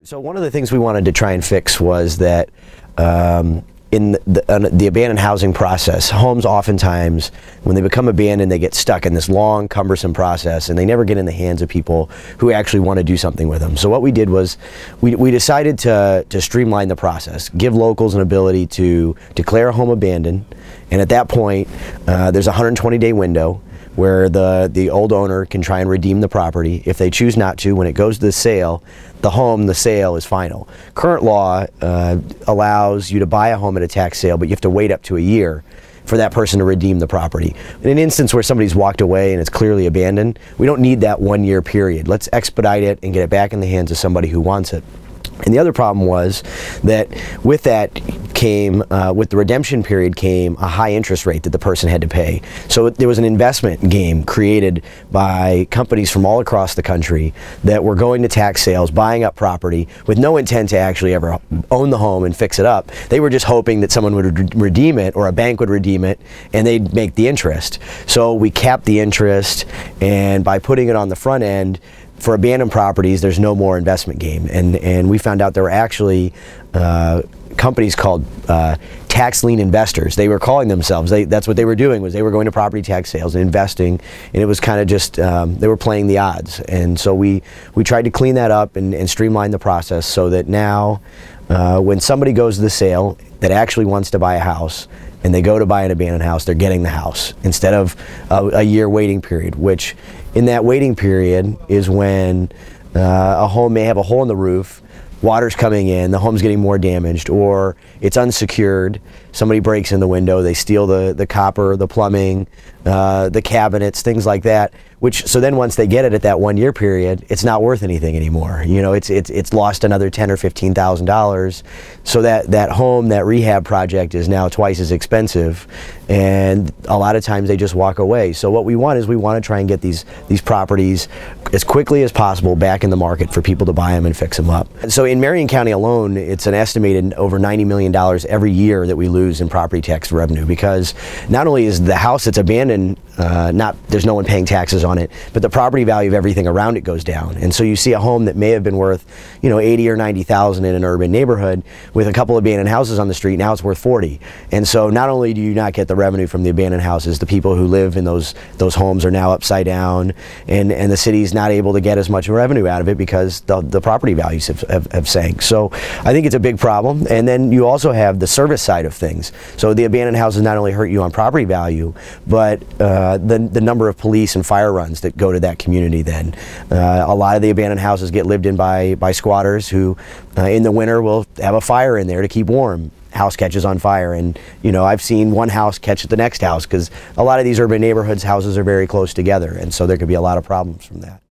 So one of the things we wanted to try and fix was that in the abandoned housing process, homes oftentimes, when they become abandoned, they get stuck in this long, cumbersome process, and they never get in the hands of people who actually want to do something with them. So what we did was we decided to streamline the process, give locals an ability to declare a home abandoned, and at that point, there's a 120-day window where the old owner can try and redeem the property. If they choose not to, when it goes to the sale, the sale is final. Current law allows you to buy a home at a tax sale, but you have to wait up to a year for that person to redeem the property. In an instance where somebody's walked away and it's clearly abandoned, we don't need that 1 year period. Let's expedite it and get it back in the hands of somebody who wants it. And the other problem was that with that came, with the redemption period came a high interest rate that the person had to pay. So there was an investment game created by companies from all across the country that were going to tax sales, buying up property with no intent to actually ever own the home and fix it up. They were just hoping that someone would redeem it or a bank would redeem it and they'd make the interest. So we capped the interest, and by putting it on the front end, for abandoned properties, there's no more investment game, and we found out there were actually companies called tax lien investors. They were calling themselves, that's what they were doing, was they were going to property tax sales and investing, and it was kind of just, they were playing the odds. And so we tried to clean that up and streamline the process so that now when somebody goes to the sale that actually wants to buy a house, and they go to buy an abandoned house, they're getting the house instead of a year waiting period, which in that waiting period is when a home may have a hole in the roof, water's coming in, the home's getting more damaged, or it's unsecured, somebody breaks in the window, they steal the copper, the plumbing, the cabinets, things like that. So then once they get it at that 1 year period, it's not worth anything anymore. You know, it's lost another $10,000 or $15,000. So that home, that rehab project is now twice as expensive, and a lot of times they just walk away. So what we want is we want to try and get these properties as quickly as possible back in the market for people to buy them and fix them up. So in Marion County alone, it's an estimated over $90 million every year that we lose in property tax revenue, because not only is the house that's abandoned, there's no one paying taxes on it, but the property value of everything around it goes down. And so you see a home that may have been worth, you know, 80 or 90,000 in an urban neighborhood with a couple of abandoned houses on the street, now it's worth 40. And so not only do you not get the revenue from the abandoned houses, the people who live in those homes are now upside down, and the city's not able to get as much revenue out of it because the property values have sank. So I think it's a big problem. And then you also have the service side of things. So the abandoned houses not only hurt you on property value, but the number of police and fire runs that go to that community then. A lot of the abandoned houses get lived in by squatters who in the winter will have a fire in there to keep warm. House catches on fire, and you know, I've seen one house catch at the next house because a lot of these urban neighborhoods, houses are very close together, and so there could be a lot of problems from that.